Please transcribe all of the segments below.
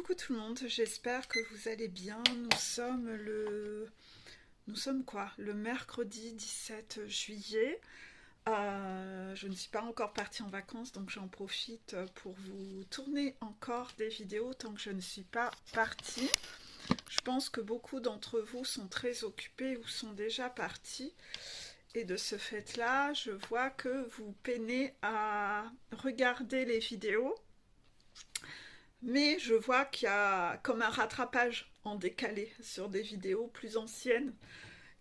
Coucou tout le monde, j'espère que vous allez bien. Nous sommes quoi? Le mercredi 17 juillet. Je ne suis pas encore partie en vacances, donc j'en profite pour vous tourner encore des vidéos tant que je ne suis pas partie. Je pense que beaucoup d'entre vous sont très occupés ou sont déjà partis. Et de ce fait-là, je vois que vous peinez à regarder les vidéos. Mais je vois qu'il y a comme un rattrapage en décalé sur des vidéos plus anciennes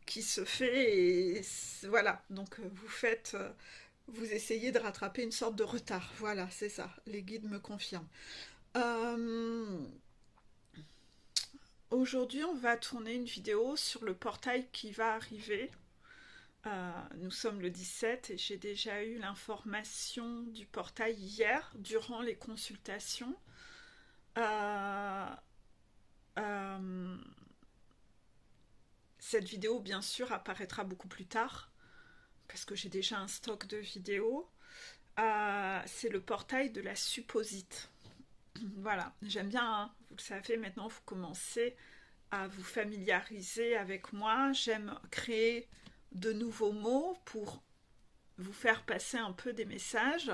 qui se fait et voilà, donc vous essayez de rattraper une sorte de retard, voilà, c'est ça, les guides me confirment. Euh, Aujourd'hui, on va tourner une vidéo sur le portail qui va arriver. Nous sommes le 17 et j'ai déjà eu l'information du portail hier durant les consultations. Euh, euh, Cette vidéo, bien sûr, apparaîtra beaucoup plus tard, parce que j'ai déjà un stock de vidéos. C'est le portail de la supposite. Voilà, j'aime bien, hein, vous le savez, maintenant vous commencez à vous familiariser avec moi. J'aime créer de nouveaux mots pour vous faire passer un peu des messages.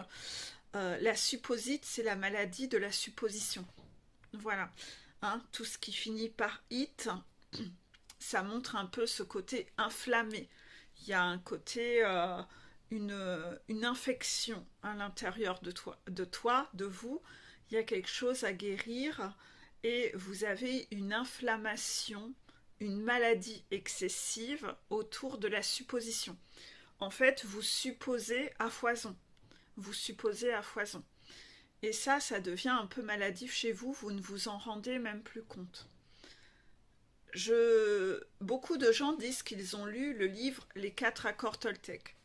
La supposite, c'est la maladie de la supposition. Voilà, hein, tout ce qui finit par it, ça montre un peu ce côté inflammé. Il y a un côté, une infection à l'intérieur de vous. Il y a quelque chose à guérir et vous avez une inflammation, une maladie excessive autour de la supposition. En fait, vous supposez à foison. Vous supposez à foison. Et ça devient un peu maladif chez vous, vous ne vous en rendez même plus compte. Beaucoup de gens disent qu'ils ont lu le livre Les 4 accords Toltec.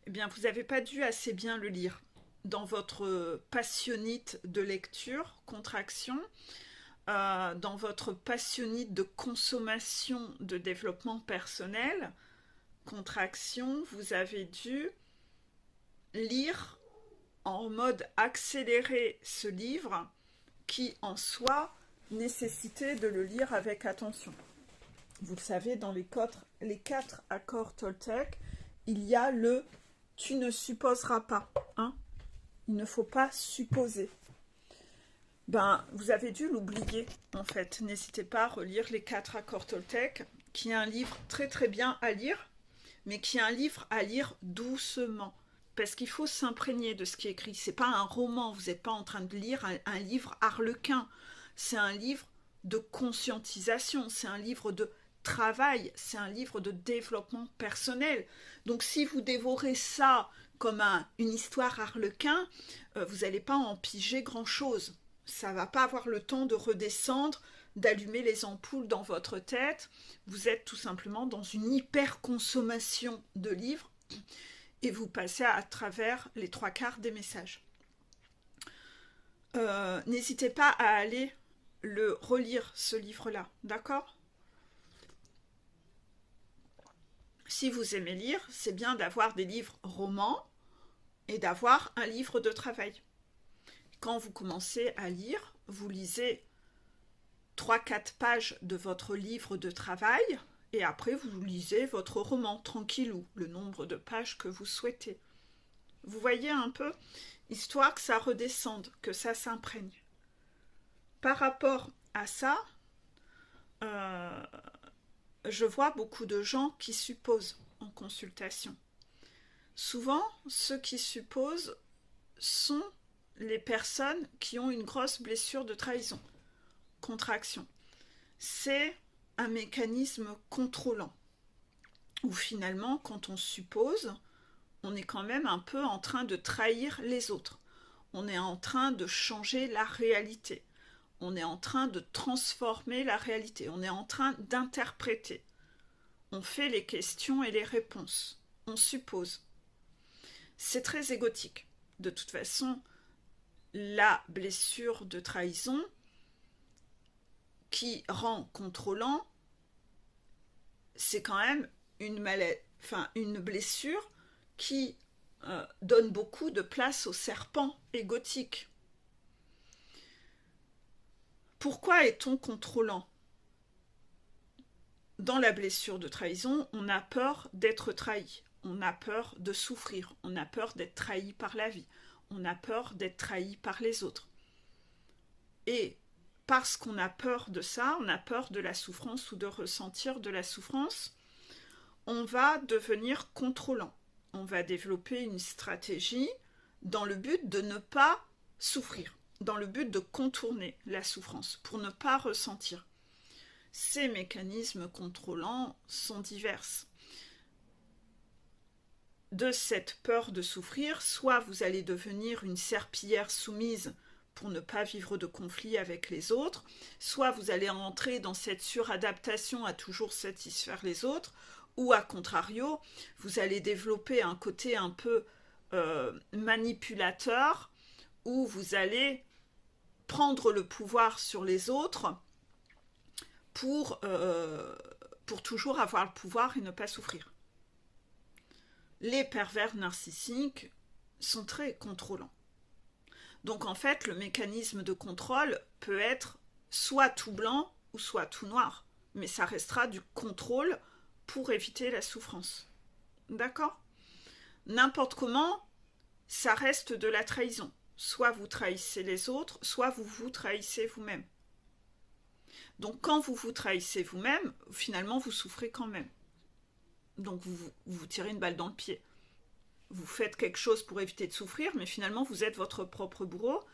Eh bien, vous n'avez pas dû assez bien le lire. Dans votre passionnite de lecture, contraction, dans votre passionnite de consommation de développement personnel, contraction, vous avez dû lire en mode accéléré ce livre qui, en soi, nécessitait de le lire avec attention. Vous le savez, dans les quatre accords Toltec, il y a le tu ne supposeras pas. Hein, il ne faut pas supposer. Ben, vous avez dû l'oublier, en fait. N'hésitez pas à relire les 4 accords Toltec, qui est un livre très très bien à lire, mais qui est un livre à lire doucement. Parce qu'il faut s'imprégner de ce qui est écrit. C'est pas un roman, vous n'êtes pas en train de lire un livre harlequin. C'est un livre de conscientisation, c'est un livre de travail, c'est un livre de développement personnel. Donc si vous dévorez ça comme une histoire harlequin, vous n'allez pas en piger grand-chose. Ça va pas avoir le temps de redescendre, d'allumer les ampoules dans votre tête. Vous êtes tout simplement dans une hyper-consommation de livres et vous passez à travers les 3/4 des messages. N'hésitez pas à aller le relire, ce livre-là, d'accord? Si vous aimez lire, c'est bien d'avoir des livres romans et d'avoir un livre de travail. Quand vous commencez à lire, vous lisez 3-4 pages de votre livre de travail et après vous lisez votre roman tranquillou, le nombre de pages que vous souhaitez. Vous voyez un peu, histoire que ça redescende, que ça s'imprègne. Par rapport à ça, je vois beaucoup de gens qui supposent en consultation. Souvent, ceux qui supposent sont les personnes qui ont une grosse blessure de trahison, contraction. C'est un mécanisme contrôlant, où finalement, quand on suppose, on est quand même un peu en train de trahir les autres. On est en train de changer la réalité. On est en train de transformer la réalité. On est en train d'interpréter. On fait les questions et les réponses. On suppose. C'est très égotique. De toute façon, la blessure de trahison qui rend contrôlant, c'est quand même une blessure qui donne beaucoup de place au serpent égotique. Pourquoi est-on contrôlant? Dans la blessure de trahison, on a peur d'être trahi, on a peur de souffrir, on a peur d'être trahi par la vie, on a peur d'être trahi par les autres. Et parce qu'on a peur de ça, on a peur de la souffrance ou de ressentir de la souffrance, on va devenir contrôlant. On va développer une stratégie dans le but de ne pas souffrir, dans le but de contourner la souffrance, pour ne pas ressentir. Ces mécanismes contrôlants sont divers. De cette peur de souffrir, soit vous allez devenir une serpillière soumise pour ne pas vivre de conflit avec les autres, soit vous allez entrer dans cette suradaptation à toujours satisfaire les autres, ou à contrario, vous allez développer un côté un peu manipulateur, où vous allez prendre le pouvoir sur les autres pour toujours avoir le pouvoir et ne pas souffrir. Les pervers narcissiques sont très contrôlants. Donc en fait, le mécanisme de contrôle peut être soit tout blanc ou soit tout noir, mais ça restera du contrôle pour éviter la souffrance. D'accord? N'importe comment, ça reste de la trahison. Soit vous trahissez les autres, soit vous vous trahissez vous-même. Donc quand vous vous trahissez vous-même, finalement vous souffrez quand même. Donc vous tirez une balle dans le pied. Vous faites quelque chose pour éviter de souffrir, mais finalement vous êtes votre propre bourreau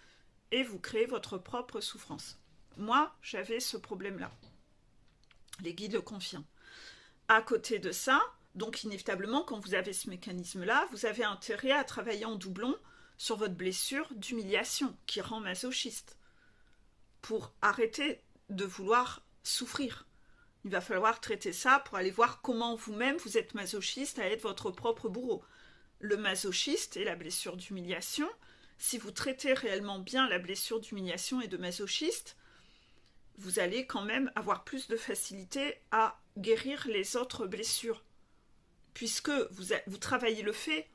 et vous créez votre propre souffrance. Moi, j'avais ce problème-là. Les guides le confirment. À côté de ça, donc inévitablement, quand vous avez ce mécanisme-là, vous avez intérêt à travailler en doublon sur votre blessure d'humiliation qui rend masochiste, pour arrêter de vouloir souffrir. Il va falloir traiter ça pour aller voir comment vous-même vous êtes masochiste à être votre propre bourreau. Le masochiste et la blessure d'humiliation, si vous traitez réellement bien la blessure d'humiliation et de masochiste, vous allez quand même avoir plus de facilité à guérir les autres blessures, puisque vous travaillez le fait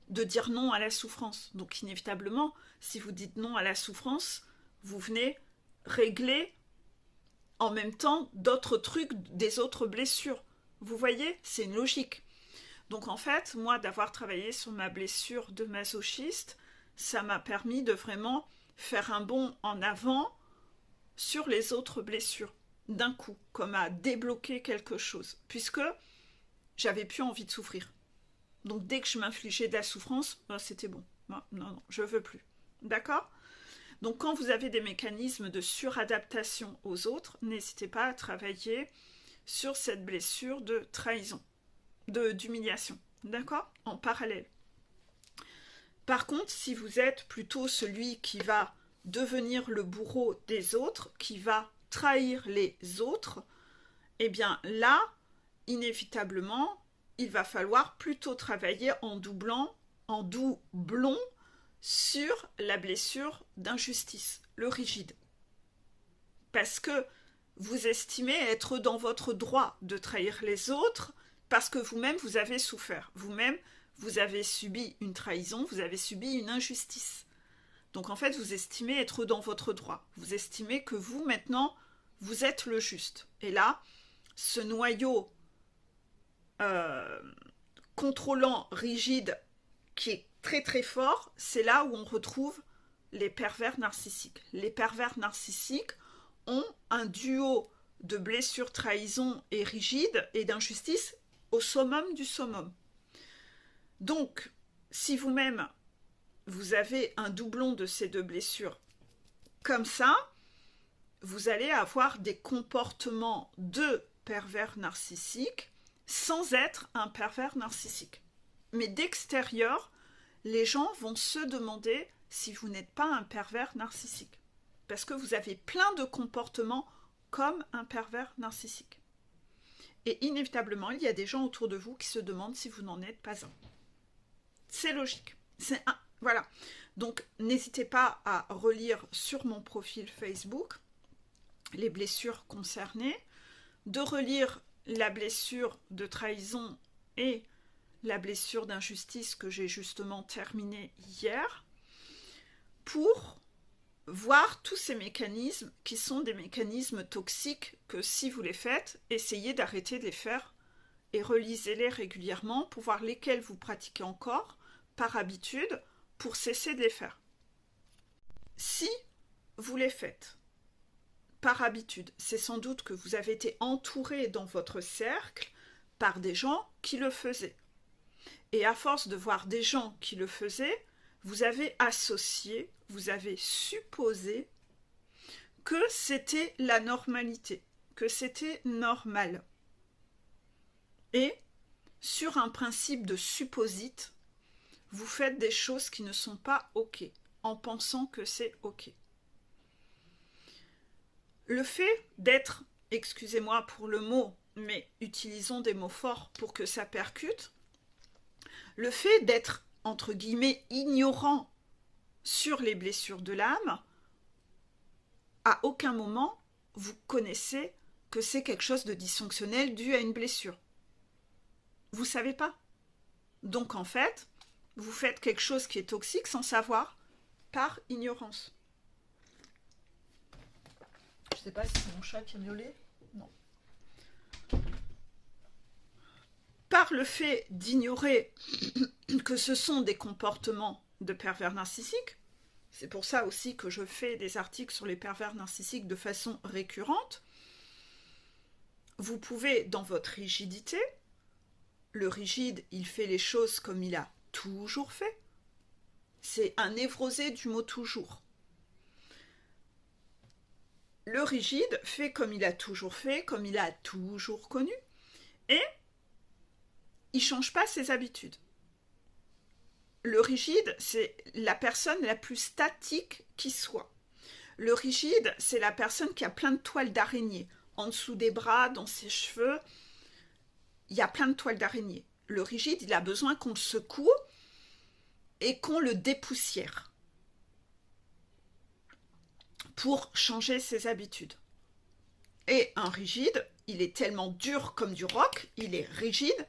de dire non à la souffrance. Donc inévitablement, si vous dites non à la souffrance, vous venez régler en même temps d'autres trucs, des autres blessures. Vous voyez, c'est une logique. Donc en fait, moi, d'avoir travaillé sur ma blessure de masochiste, ça m'a permis de vraiment faire un bond en avant sur les autres blessures, d'un coup, comme à débloquer quelque chose, puisque j'avais plus envie de souffrir. Donc dès que je m'infligeais de la souffrance, c'était bon. Non, je veux plus. D'accord ? Donc quand vous avez des mécanismes de suradaptation aux autres, n'hésitez pas à travailler sur cette blessure de trahison, d'humiliation. D'accord ? En parallèle. Par contre, si vous êtes plutôt celui qui va devenir le bourreau des autres, qui va trahir les autres, eh bien là, inévitablement, il va falloir plutôt travailler en doublon sur la blessure d'injustice, le rigide. Parce que vous estimez être dans votre droit de trahir les autres parce que vous-même vous avez souffert. Vous-même, vous avez subi une trahison, vous avez subi une injustice. Donc en fait, vous estimez être dans votre droit. Vous estimez que vous, maintenant, vous êtes le juste. Et là, ce noyau contrôlant, rigide, qui est très très fort, c'est là où on retrouve les pervers narcissiques. Les pervers narcissiques ont un duo de blessures, trahison et rigide et d'injustice au summum du summum. Donc, si vous-même, vous avez un doublon de ces deux blessures comme ça, vous allez avoir des comportements de pervers narcissiques sans être un pervers narcissique. Mais d'extérieur, les gens vont se demander si vous n'êtes pas un pervers narcissique. Parce que vous avez plein de comportements comme un pervers narcissique. Et inévitablement, il y a des gens autour de vous qui se demandent si vous n'en êtes pas un. C'est logique. Voilà. Donc, n'hésitez pas à relire sur mon profil Facebook les blessures concernées, de relire la blessure de trahison et la blessure d'injustice que j'ai justement terminée hier, pour voir tous ces mécanismes qui sont des mécanismes toxiques que si vous les faites, essayez d'arrêter de les faire et relisez-les régulièrement pour voir lesquels vous pratiquez encore par habitude pour cesser de les faire. Si vous les faites par habitude, c'est sans doute que vous avez été entouré dans votre cercle par des gens qui le faisaient. Et à force de voir des gens qui le faisaient, vous avez associé, vous avez supposé que c'était la normalité, que c'était normal. Et sur un principe de supposite, vous faites des choses qui ne sont pas OK, en pensant que c'est OK. Le fait d'être, excusez-moi pour le mot, mais utilisons des mots forts pour que ça percute, le fait d'être, entre guillemets, ignorant sur les blessures de l'âme, à aucun moment vous connaissez que c'est quelque chose de dysfonctionnel dû à une blessure. Vous ne savez pas. Donc en fait, vous faites quelque chose qui est toxique sans savoir, par ignorance. Je ne sais pas si c'est mon chat qui a miaulé. Non. Par le fait d'ignorer que ce sont des comportements de pervers narcissiques, c'est pour ça aussi que je fais des articles sur les pervers narcissiques de façon récurrente, vous pouvez, dans votre rigidité, le rigide, il fait les choses comme il a toujours fait. C'est un névrosé du mot toujours. Le rigide fait comme il a toujours fait, comme il a toujours connu, et il ne change pas ses habitudes. Le rigide, c'est la personne la plus statique qui soit. Le rigide, c'est la personne qui a plein de toiles d'araignée. En dessous des bras, dans ses cheveux, il y a plein de toiles d'araignée. Le rigide, il a besoin qu'on le secoue et qu'on le dépoussière pour changer ses habitudes. Et un rigide, il est tellement dur comme du roc, il est rigide,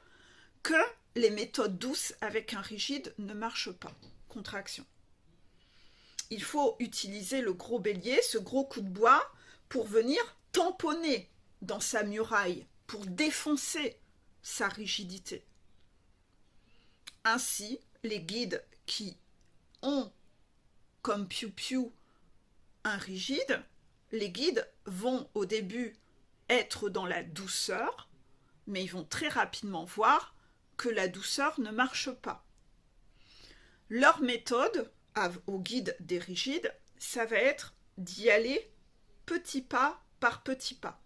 que les méthodes douces avec un rigide ne marchent pas. Contraction. Il faut utiliser le gros bélier, ce gros coup de bois, pour venir tamponner dans sa muraille, pour défoncer sa rigidité. Ainsi, les guides qui ont comme piou-piou un rigide, les guides vont au début être dans la douceur, mais ils vont très rapidement voir que la douceur ne marche pas. Leur méthode aux guides des rigides, ça va être d'y aller petit pas par petit pas.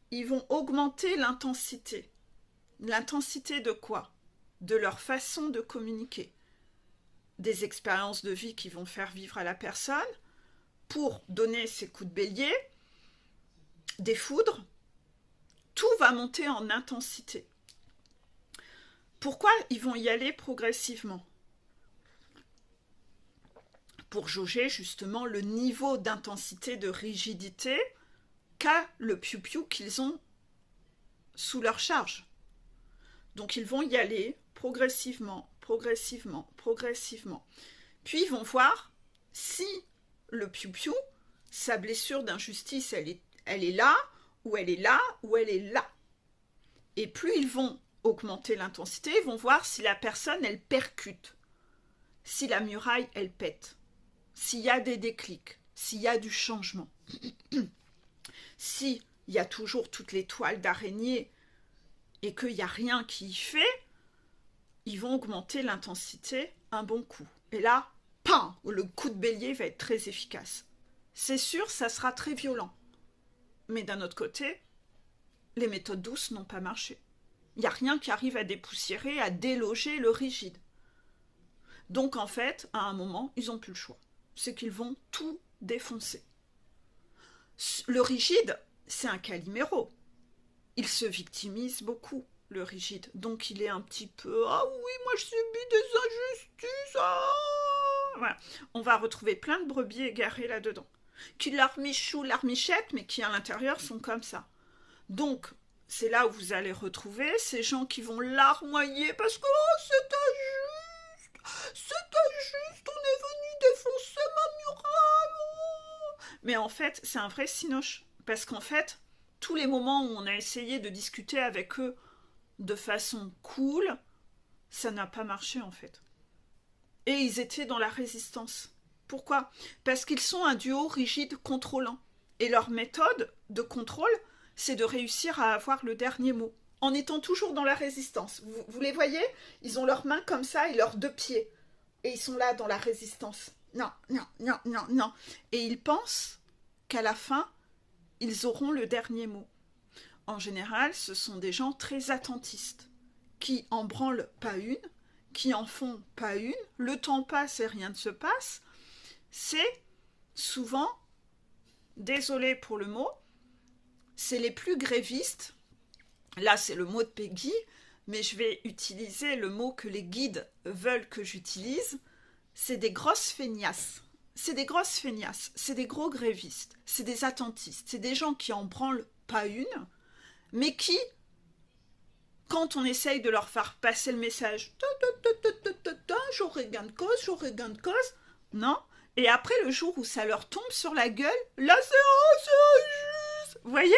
Ils vont augmenter l'intensité. L'intensité de quoi? De leur façon de communiquer. Des expériences de vie qui vont faire vivre à la personne pour donner ses coups de bélier, des foudres. Tout va monter en intensité. Pourquoi ils vont y aller progressivement? Pour jauger justement le niveau d'intensité, de rigidité qu'a le piou-piou qu'ils ont sous leur charge. Donc ils vont y aller progressivement, progressivement, progressivement. Puis ils vont voir si le piou-piou, sa blessure d'injustice, elle est là, ou elle est là, ou elle est là. Et plus ils vont augmenter l'intensité, ils vont voir si la personne, elle percute, si la muraille, elle pète, s'il y a des déclics, s'il y a du changement. S'il y a toujours toutes les toiles d'araignée et qu'il n'y a rien qui y fait, ils vont augmenter l'intensité un bon coup. Et là, pam, le coup de bélier va être très efficace. C'est sûr, ça sera très violent. Mais d'un autre côté, les méthodes douces n'ont pas marché. Il n'y a rien qui arrive à dépoussiérer, à déloger le rigide. Donc en fait, à un moment, ils n'ont plus le choix. C'est qu'ils vont tout défoncer. Le rigide, c'est un caliméro. Il se victimise beaucoup, le rigide. Donc il est un petit peu « Ah oui, moi je subis des injustices ah !» Voilà. On va retrouver plein de brebis égarées là-dedans, qui larmichouent, larmichette, mais qui à l'intérieur sont comme ça. Donc, c'est là où vous allez retrouver ces gens qui vont larmoyer parce que « Oh, c'est injuste, on est venu défoncer ma muraille, Mais en fait, c'est un vrai cinoche. Parce qu'en fait, tous les moments où on a essayé de discuter avec eux de façon cool, ça n'a pas marché en fait. Et ils étaient dans la résistance. Pourquoi? Parce qu'ils sont un duo rigide contrôlant. Et leur méthode de contrôle, c'est de réussir à avoir le dernier mot. En étant toujours dans la résistance. Vous les voyez? Ils ont leurs mains comme ça et leurs deux pieds. Et ils sont là dans la résistance. Non, non, non, non, non. Et ils pensent qu'à la fin, ils auront le dernier mot. En général, ce sont des gens très attentistes, qui en branlent pas une, qui en font pas une, le temps passe et rien ne se passe. C'est souvent, désolé pour le mot, c'est les plus grévistes. Là, c'est le mot de Peggy, mais je vais utiliser le mot que les guides veulent que j'utilise. C'est des grosses feignasses. C'est des grosses feignasses, c'est des gros grévistes, c'est des attentistes, c'est des gens qui en branlent pas une, mais qui, quand on essaye de leur faire passer le message, j'aurai gain de cause, j'aurai gain de cause, non. Et après, le jour où ça leur tombe sur la gueule, là, c'est injuste. Vous voyez?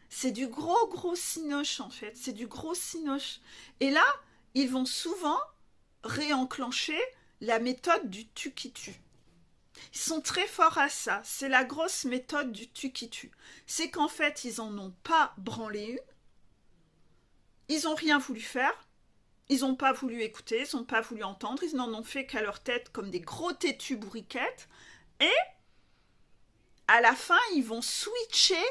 C'est du gros cinoche, en fait. C'est du gros cinoche. Et là, ils vont souvent réenclencher la méthode du tu qui tue. Ils sont très forts à ça. C'est la grosse méthode du tu qui tue. C'est qu'en fait, ils en ont pas branlé une. Ils n'ont rien voulu faire. Ils n'ont pas voulu écouter. Ils n'ont pas voulu entendre. Ils n'en ont fait qu'à leur tête comme des gros têtus bourriquettes. Et à la fin, ils vont switcher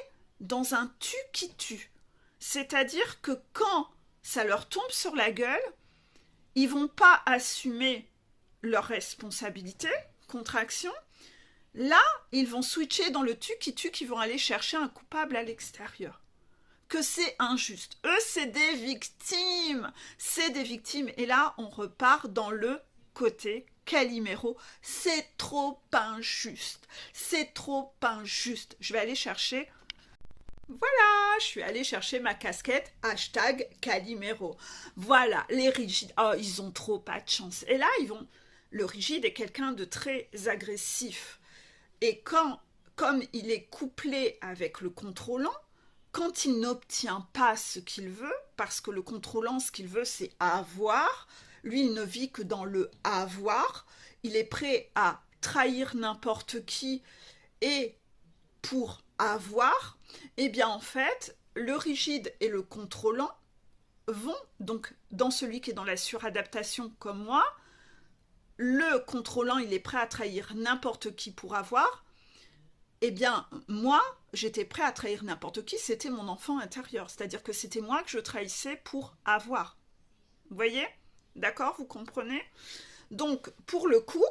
dans un tu qui tue. C'est-à-dire que quand ça leur tombe sur la gueule, ils vont pas assumer leur responsabilité, contraction. Là, ils vont switcher dans le tu qui vont aller chercher un coupable à l'extérieur. Que c'est injuste. Eux, c'est des victimes. C'est des victimes. Et là, on repart dans le côté Calimero. C'est trop injuste. C'est trop injuste. Je vais aller chercher... Voilà, je suis allée chercher ma casquette, hashtag Calimero. Voilà, les rigides, oh, ils ont trop pas de chance. Et là, le rigide est quelqu'un de très agressif. Et comme il est couplé avec le contrôlant, quand il n'obtient pas ce qu'il veut, parce que le contrôlant, ce qu'il veut, c'est avoir, lui, il ne vit que dans le avoir, il est prêt à trahir n'importe qui et pour avoir, eh bien en fait, le rigide et le contrôlant vont, donc dans celui qui est dans la suradaptation comme moi, le contrôlant, il est prêt à trahir n'importe qui pour avoir, eh bien moi, j'étais prêt à trahir n'importe qui, c'était mon enfant intérieur, c'est-à-dire que c'était moi que je trahissais pour avoir. Vous voyez? D'accord? Vous comprenez? Donc, pour le coup,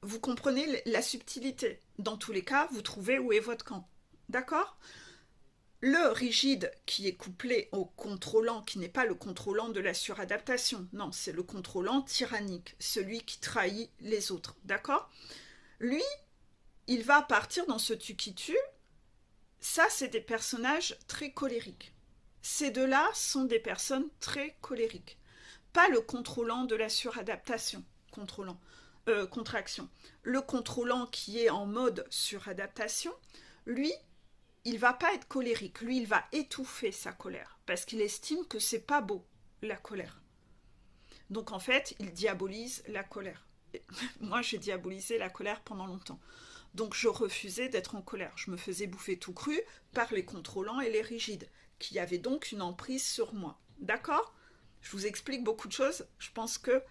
vous comprenez la subtilité. Dans tous les cas, vous trouvez où est votre camp. D'accord? Le rigide qui est couplé au contrôlant, qui n'est pas le contrôlant de la suradaptation. Non, c'est le contrôlant tyrannique, celui qui trahit les autres. D'accord? Lui, il va partir dans ce tu qui tue. Ça, c'est des personnages très colériques. Ces deux-là sont des personnes très colériques. Pas le contrôlant de la suradaptation. Contraction. Le contrôlant qui est en mode suradaptation, lui, il va pas être colérique. Lui, il va étouffer sa colère parce qu'il estime que c'est pas beau, la colère. Donc en fait, il diabolise la colère. Moi, j'ai diabolisé la colère pendant longtemps. Donc je refusais d'être en colère. Je me faisais bouffer tout cru par les contrôlants et les rigides, qui avaient donc une emprise sur moi. D'accord? Je vous explique beaucoup de choses. Je pense que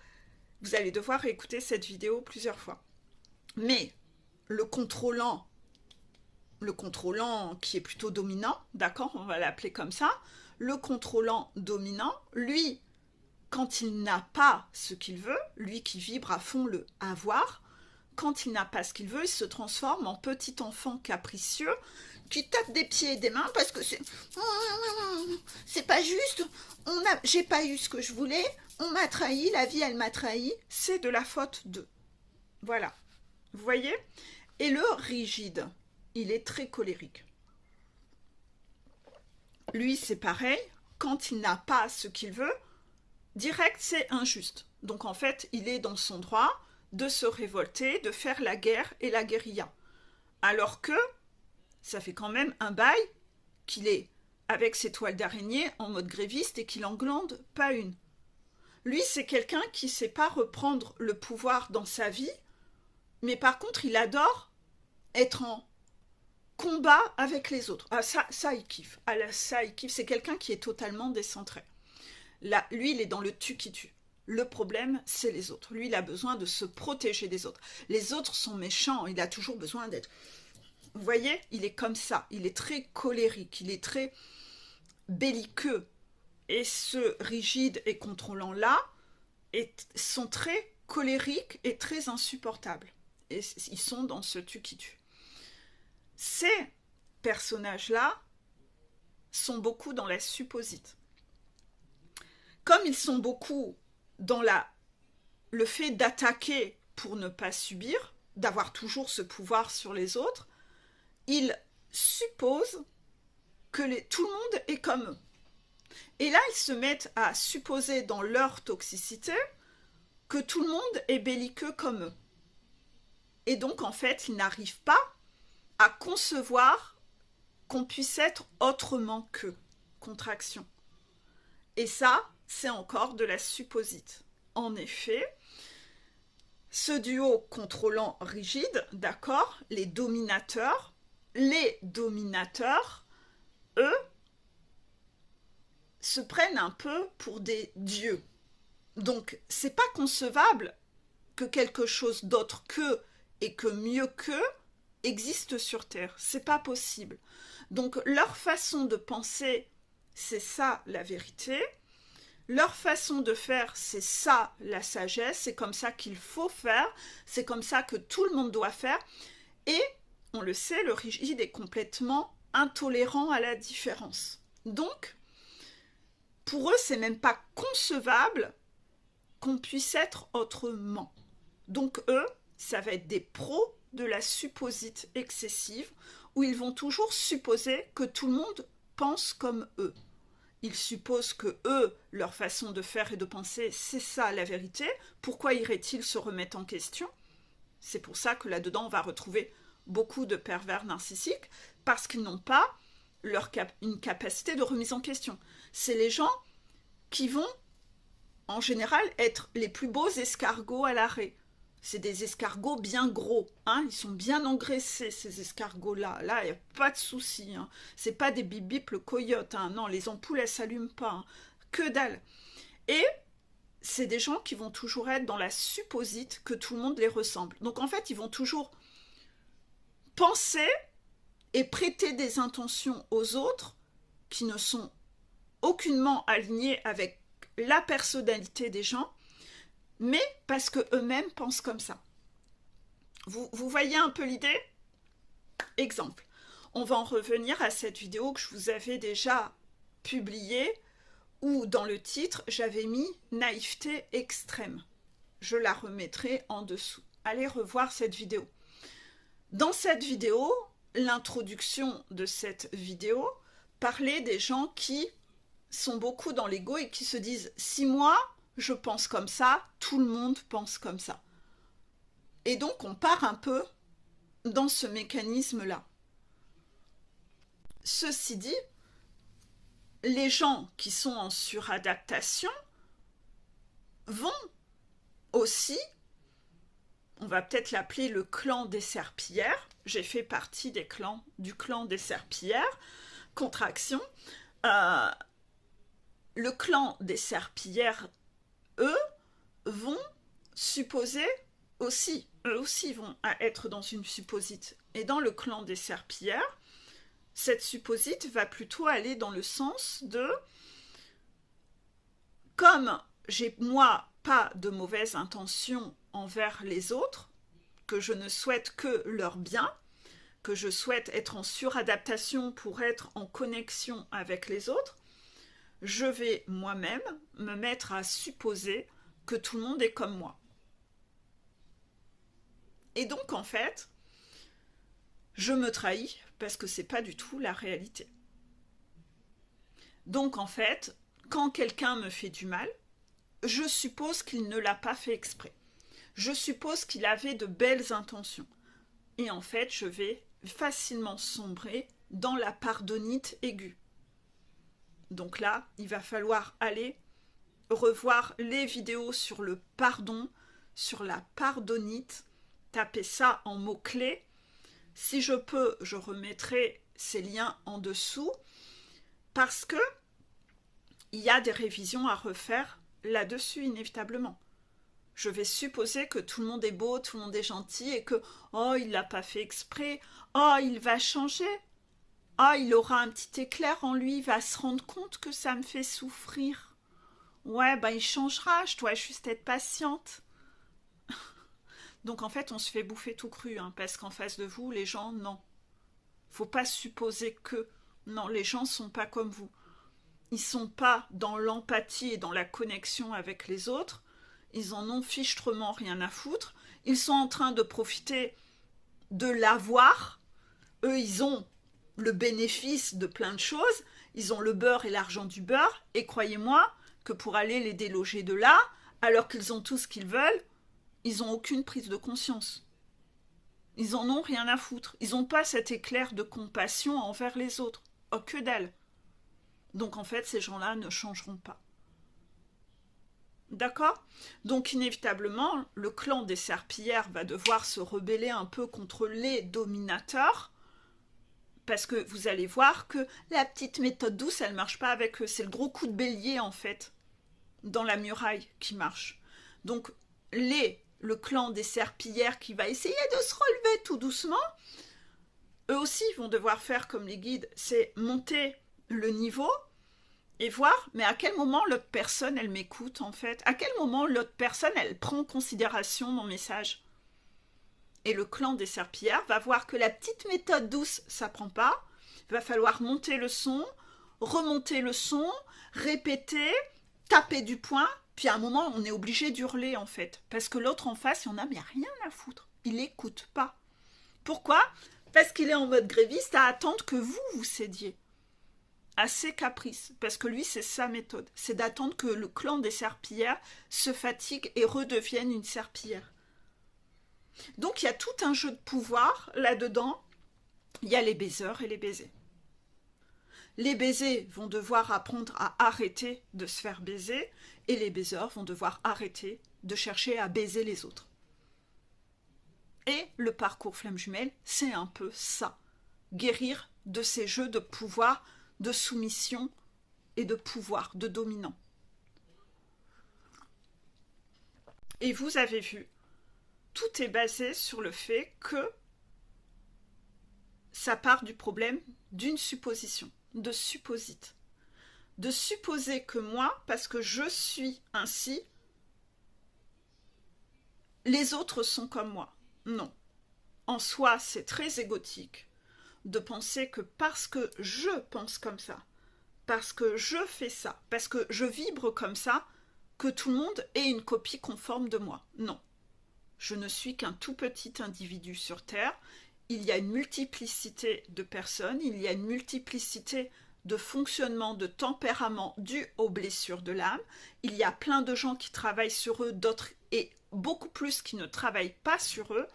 vous allez devoir réécouter cette vidéo plusieurs fois. Mais le contrôlant qui est plutôt dominant, d'accord, on va l'appeler comme ça, le contrôlant dominant, lui, quand il n'a pas ce qu'il veut, lui qui vibre à fond le avoir, quand il n'a pas ce qu'il veut, il se transforme en petit enfant capricieux qui tape des pieds et des mains parce que c'est pas juste, j'ai pas eu ce que je voulais, on m'a trahi, la vie elle m'a trahi, c'est de la faute d'eux. Voilà, vous voyez? Et le rigide, il est très colérique. Lui, c'est pareil, quand il n'a pas ce qu'il veut, direct, c'est injuste. Donc en fait, il est dans son droit de se révolter, de faire la guerre et la guérilla. Alors que ça fait quand même un bail qu'il est avec ses toiles d'araignée en mode gréviste et qu'il en glande pas une. Lui, c'est quelqu'un qui ne sait pas reprendre le pouvoir dans sa vie, mais par contre, il adore être en combat avec les autres. Ah, ça il kiffe. Ah, là, ça, il kiffe. C'est quelqu'un qui est totalement décentré. Là, lui, il est dans le tu qui tue. Le problème, c'est les autres. Lui, il a besoin de se protéger des autres. Les autres sont méchants. Il a toujours besoin d'être... Vous voyez, il est comme ça. Il est très colérique. Il est très belliqueux. Et ce rigide et contrôlant-là sont très colériques et très insupportables. Et ils sont dans ce tu qui tue. Ces personnages-là sont beaucoup dans la supposite. Comme ils sont beaucoup dans le fait d'attaquer pour ne pas subir, d'avoir toujours ce pouvoir sur les autres, ils supposent que tout le monde est comme eux. Et là, ils se mettent à supposer dans leur toxicité que tout le monde est belliqueux comme eux. Et donc, en fait, ils n'arrivent pas à concevoir qu'on puisse être autrement qu'eux. Contraction. Et ça, c'est encore de la supposite. En effet, ce duo contrôlant rigide, d'accord, les dominateurs, eux, se prennent un peu pour des dieux. Donc, c'est pas concevable que quelque chose d'autre qu'eux et que mieux qu'eux existe sur Terre. C'est pas possible. Donc, leur façon de penser, c'est ça la vérité. Leur façon de faire, c'est ça la sagesse. C'est comme ça qu'il faut faire. C'est comme ça que tout le monde doit faire. Et, on le sait, le rigide est complètement intolérant à la différence. Donc, pour eux, c'est même pas concevable qu'on puisse être autrement. Donc eux, ça va être des pros de la supposite excessive, où ils vont toujours supposer que tout le monde pense comme eux. Ils supposent que eux, leur façon de faire et de penser, c'est ça la vérité. Pourquoi iraient-ils se remettre en question? C'est pour ça que là-dedans, on va retrouver beaucoup de pervers narcissiques, parce qu'ils n'ont pas une capacité de remise en question. C'est les gens qui vont, en général, être les plus beaux escargots à l'arrêt. C'est des escargots bien gros, hein, ils sont bien engraissés, ces escargots-là. Là, il n'y a pas de souci. Hein. C'est pas des bip-bip le coyote. Hein. Non, les ampoules, elles ne s'allument pas. Hein. Que dalle. Et c'est des gens qui vont toujours être dans la supposite que tout le monde les ressemble. Donc, en fait, ils vont toujours penser et prêter des intentions aux autres qui ne sont aucunement alignés avec la personnalité des gens, mais parce qu'eux-mêmes pensent comme ça. Vous voyez un peu l'idée? Exemple. On va en revenir à cette vidéo que je vous avais déjà publiée, où dans le titre, j'avais mis « Naïveté extrême ». Je la remettrai en dessous. Allez revoir cette vidéo. Dans cette vidéo, l'introduction de cette vidéo parlait des gens qui sont beaucoup dans l'ego et qui se disent « si moi, je pense comme ça, tout le monde pense comme ça ». Et donc, on part un peu dans ce mécanisme-là. Ceci dit, les gens qui sont en suradaptation vont aussi, on va peut-être l'appeler le clan des serpillères, j'ai fait partie du clan des serpillères, contraction, le clan des serpillères, eux, vont supposer aussi, eux aussi vont être dans une supposite. Et dans le clan des serpillères, cette supposite va plutôt aller dans le sens de comme j'ai moi pas de mauvaise intention envers les autres, que je ne souhaite que leur bien, que je souhaite être en suradaptation pour être en connexion avec les autres, je vais moi-même me mettre à supposer que tout le monde est comme moi. Et donc, en fait, je me trahis parce que c'est pas du tout la réalité. Donc, en fait, quand quelqu'un me fait du mal, je suppose qu'il ne l'a pas fait exprès. Je suppose qu'il avait de belles intentions. Et en fait, je vais facilement sombrer dans la pardonite aiguë. Donc là, il va falloir aller revoir les vidéos sur le pardon, sur la pardonite, taper ça en mots-clés. Si je peux, je remettrai ces liens en dessous parce que il y a des révisions à refaire là-dessus inévitablement. Je vais supposer que tout le monde est beau, tout le monde est gentil et que oh, il l'a pas fait exprès, oh, il va changer. Ah, il aura un petit éclair en lui, il va se rendre compte que ça me fait souffrir. Ouais, ben il changera, je dois juste être patiente. Donc en fait, on se fait bouffer tout cru, hein, parce qu'en face de vous, les gens, non. Faut pas supposer que... Non, les gens sont pas comme vous. Ils sont pas dans l'empathie et dans la connexion avec les autres. Ils en ont fichtrement rien à foutre. Ils sont en train de profiter de l'avoir. Eux, ils ont le bénéfice de plein de choses, ils ont le beurre et l'argent du beurre, et croyez-moi que pour aller les déloger de là, alors qu'ils ont tout ce qu'ils veulent, ils n'ont aucune prise de conscience. Ils en ont rien à foutre. Ils n'ont pas cet éclair de compassion envers les autres. Oh, que dalle. Donc en fait, ces gens-là ne changeront pas. D'accord? Donc inévitablement, le clan des serpillères va devoir se rebeller un peu contre les dominateurs, parce que vous allez voir que la petite méthode douce, elle ne marche pas avec eux. C'est le gros coup de bélier, en fait, dans la muraille qui marche. Donc, le clan des serpillères qui va essayer de se relever tout doucement, eux aussi vont devoir faire comme les guides, c'est monter le niveau et voir, mais à quel moment l'autre personne, elle m'écoute, en fait? À quel moment l'autre personne, elle prend en considération mon message? Et le clan des serpillères va voir que la petite méthode douce, ça prend pas. Il va falloir monter le son, remonter le son, répéter, taper du poing. Puis à un moment, on est obligé d'hurler en fait. Parce que l'autre en face, il en a mais rien à foutre. Il n'écoute pas. Pourquoi? Parce qu'il est en mode gréviste à attendre que vous cédiez à ses caprices. Parce que lui, c'est sa méthode. C'est d'attendre que le clan des serpillères se fatigue et redevienne une serpillière. Donc il y a tout un jeu de pouvoir là-dedans. Il y a les baiseurs et les baisers. Les baisers vont devoir apprendre à arrêter de se faire baiser et les baiseurs vont devoir arrêter de chercher à baiser les autres. Et le parcours flamme jumelle, c'est un peu ça. Guérir de ces jeux de pouvoir, de soumission et de pouvoir, de dominant. Et vous avez vu, tout est basé sur le fait que ça part du problème d'une supposition, de supposite. De supposer que moi, parce que je suis ainsi, les autres sont comme moi. Non. En soi, c'est très égotique de penser que parce que je pense comme ça, parce que je fais ça, parce que je vibre comme ça, que tout le monde est une copie conforme de moi. Non. Je ne suis qu'un tout petit individu sur Terre. Il y a une multiplicité de personnes, il y a une multiplicité de fonctionnements, de tempéraments dus aux blessures de l'âme. Il y a plein de gens qui travaillent sur eux, d'autres et beaucoup plus qui ne travaillent pas sur eux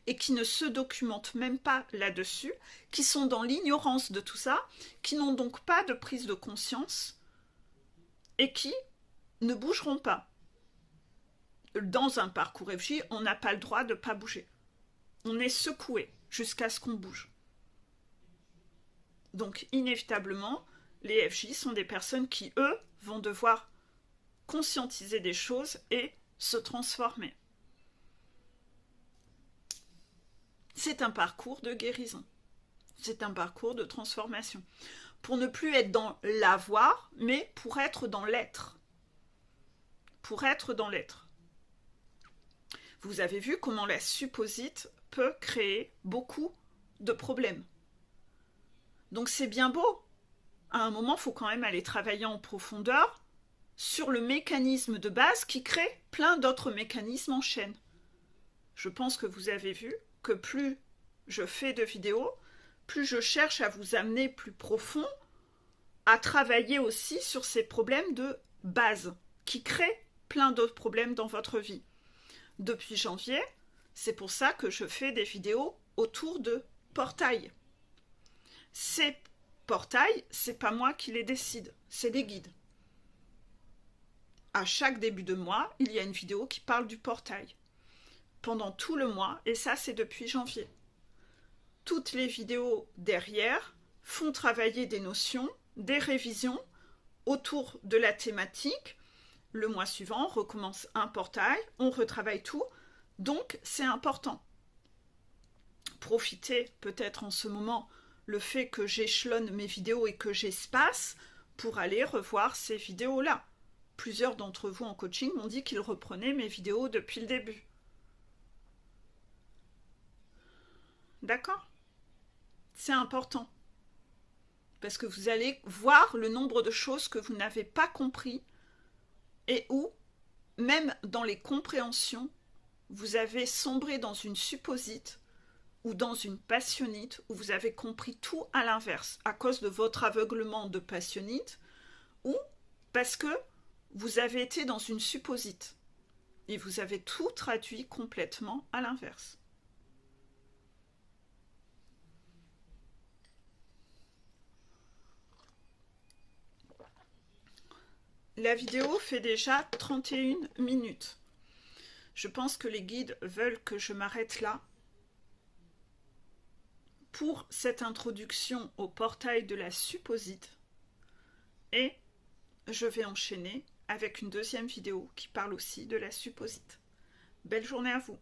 et qui ne se documentent même pas là-dessus, qui sont dans l'ignorance de tout ça, qui n'ont donc pas de prise de conscience et qui ne bougeront pas. Dans un parcours FJ, on n'a pas le droit de ne pas bouger. On est secoué jusqu'à ce qu'on bouge. Donc, inévitablement, les FJ sont des personnes qui, eux, vont devoir conscientiser des choses et se transformer. C'est un parcours de guérison. C'est un parcours de transformation. Pour ne plus être dans l'avoir, mais pour être dans l'être. Pour être dans l'être. Vous avez vu comment la supposite peut créer beaucoup de problèmes. Donc c'est bien beau. À un moment, il faut quand même aller travailler en profondeur sur le mécanisme de base qui crée plein d'autres mécanismes en chaîne. Je pense que vous avez vu que plus je fais de vidéos, plus je cherche à vous amener plus profond, à travailler aussi sur ces problèmes de base qui créent plein d'autres problèmes dans votre vie. depuis janvier, c'est pour ça que je fais des vidéos autour de portails. Ces portails, c'est pas moi qui les décide, c'est des guides. À chaque début de mois, il y a une vidéo qui parle du portail. Pendant tout le mois, et ça c'est depuis janvier. Toutes les vidéos derrière font travailler des notions, des révisions autour de la thématique. Le mois suivant, on recommence un portail, on retravaille tout, donc c'est important. Profitez peut-être en ce moment le fait que j'échelonne mes vidéos et que j'espace pour aller revoir ces vidéos-là. Plusieurs d'entre vous en coaching m'ont dit qu'ils reprenaient mes vidéos depuis le début. D'accord? C'est important. Parce que vous allez voir le nombre de choses que vous n'avez pas compris et où, même dans les compréhensions, vous avez sombré dans une supposite ou dans une passionnite où vous avez compris tout à l'inverse, à cause de votre aveuglement de passionnite ou parce que vous avez été dans une supposite et vous avez tout traduit complètement à l'inverse. La vidéo fait déjà 31 minutes. Je pense que les guides veulent que je m'arrête là pour cette introduction au portail de la supposite et je vais enchaîner avec une deuxième vidéo qui parle aussi de la supposite. Belle journée à vous!